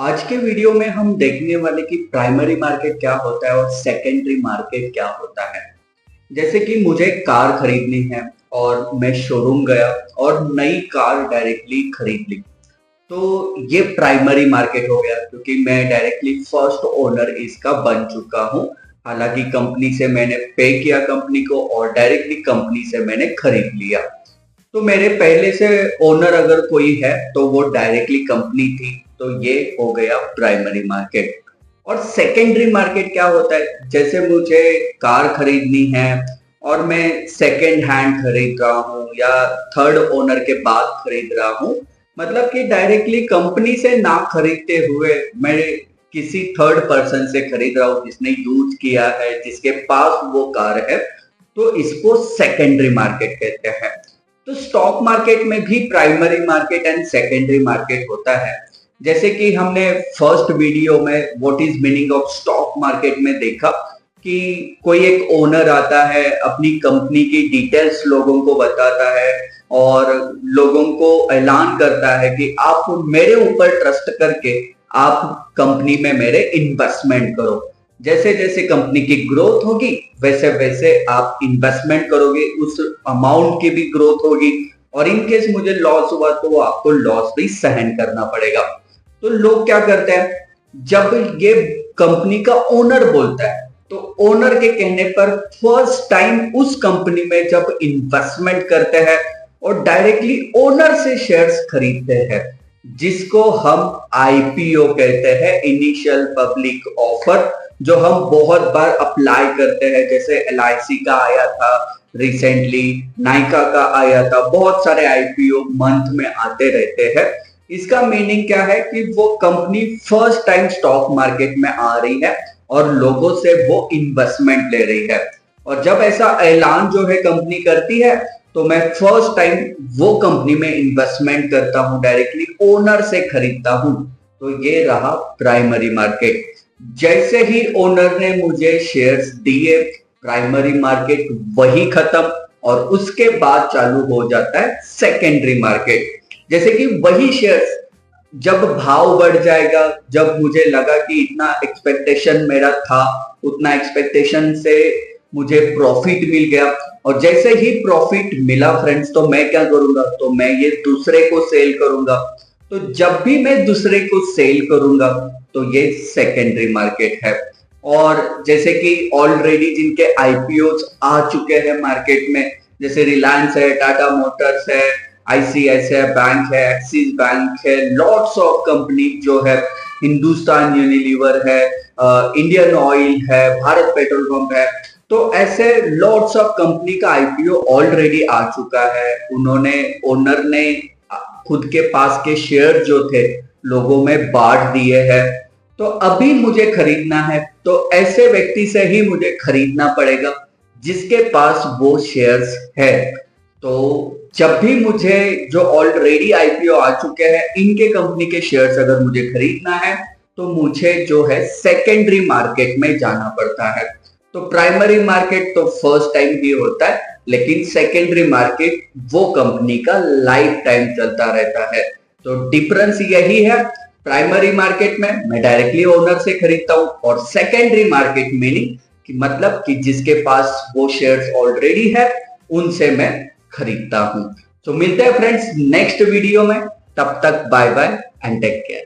आज के वीडियो में हम देखने वाले कि प्राइमरी मार्केट क्या होता है और सेकेंडरी मार्केट क्या होता है। जैसे कि मुझे कार खरीदनी है और मैं शोरूम गया और नई कार डायरेक्टली खरीद ली, तो ये प्राइमरी मार्केट हो गया क्योंकि मैं डायरेक्टली फर्स्ट ओनर इसका बन चुका हूँ। हालांकि कंपनी से मैंने पे किया कंपनी को और डायरेक्टली कंपनी से मैंने खरीद लिया। तो मेरे पहले से ओनर अगर कोई है तो वो डायरेक्टली कंपनी थी, तो ये हो गया प्राइमरी मार्केट। और सेकेंडरी मार्केट क्या होता है, जैसे मुझे कार खरीदनी है और मैं सेकेंड हैंड खरीद रहा हूँ या थर्ड ओनर के बाद खरीद रहा हूँ, मतलब कि डायरेक्टली कंपनी से ना खरीदते हुए मैं किसी थर्ड पर्सन से खरीद रहा हूँ जिसने यूज किया है, जिसके पास वो कार है, तो इसको सेकेंडरी मार्केट कहते हैं। तो स्टॉक मार्केट में भी primary market and secondary market होता है। जैसे कि हमने फर्स्ट वीडियो में what is meaning of stock market में देखा कि कोई एक ओनर आता है, अपनी कंपनी की डिटेल्स लोगों को बताता है और लोगों को ऐलान करता है कि आप मेरे ऊपर ट्रस्ट करके आप कंपनी में मेरे इन्वेस्टमेंट करो। जैसे जैसे कंपनी की ग्रोथ होगी वैसे वैसे आप इन्वेस्टमेंट करोगे, उस अमाउंट की भी ग्रोथ होगी और इन केस मुझे लॉस हुआ तो आपको लॉस भी सहन करना पड़ेगा। तो लोग क्या करते हैं, जब ये कंपनी का ओनर बोलता है तो ओनर के कहने पर फर्स्ट टाइम उस कंपनी में जब इन्वेस्टमेंट करते हैं और डायरेक्टली ओनर से शेयर्स खरीदते हैं, जिसको हम आईपीओ कहते हैं, इनिशियल पब्लिक ऑफर, जो हम बहुत बार अप्लाई करते हैं। जैसे एलआईसी का आया था रिसेंटली, नाइका का आया था, बहुत सारे आईपीओ मंथ में आते रहते हैं। इसका मीनिंग क्या है कि वो company first time stock market में आ रही है और लोगों से वो इन्वेस्टमेंट ले रही है। और जब ऐसा ऐलान जो है कंपनी करती है तो मैं फर्स्ट टाइम वो कंपनी में इन्वेस्टमेंट करता हूं, डायरेक्टली ओनर से खरीदता हूं। तो ये रहा प्राइमरी मार्केट। जैसे ही ओनर ने मुझे शेयर्स दिए, प्राइमरी मार्केट वही खत्म और उसके बाद चालू हो जाता है सेकेंडरी मार्केट। जैसे कि वही शेयर्स जब भाव बढ़ जाएगा, जब मुझे लगा कि इतना एक्सपेक्टेशन मेरा था, उतना एक्सपेक्टेशन से मुझे प्रॉफिट मिल गया, और जैसे ही प्रॉफिट मिला फ्रेंड्स, तो मैं क्या करूंगा, तो मैं ये दूसरे को सेल करूंगा। तो जब भी मैं दूसरे को सेल करूंगा तो ये सेकेंडरी मार्केट है। और जैसे कि ऑलरेडी जिनके आईपीओ आ चुके हैं मार्केट में, जैसे रिलायंस है, टाटा मोटर्स है, आईसीआईसीआई बैंक है, एक्सिस बैंक है, लॉट्स ऑफ कंपनी जो है, हिंदुस्तान यूनिलीवर है, इंडियन ऑयल है, भारत पेट्रोल पंप है। तो ऐसे लॉट्स ऑफ कंपनी का आईपीओ ऑलरेडी आ चुका है। उन्होंने, ओनर ने खुद के पास के शेयर जो थे लोगों में बांट दिए हैं। तो अभी मुझे खरीदना है तो ऐसे व्यक्ति से ही मुझे खरीदना पड़ेगा जिसके पास वो शेयर्स है। तो जब भी मुझे, जो ऑलरेडी आईपीओ आ चुके हैं, इनके कंपनी के शेयर्स अगर मुझे खरीदना है तो मुझे जो है सेकेंडरी मार्केट में जाना पड़ता है। तो प्राइमरी मार्केट तो फर्स्ट टाइम ही होता है, लेकिन सेकेंडरी मार्केट वो कंपनी का लाइफ टाइम चलता रहता है। तो डिफरेंस यही है, प्राइमरी मार्केट में मैं डायरेक्टली ओनर से खरीदता हूं और सेकेंडरी मार्केट मीनिंग कि मतलब कि जिसके पास वो शेयर्स ऑलरेडी है उनसे मैं खरीदता हूं। तो मिलते हैं फ्रेंड्स नेक्स्ट वीडियो में, तब तक bye bye and take care.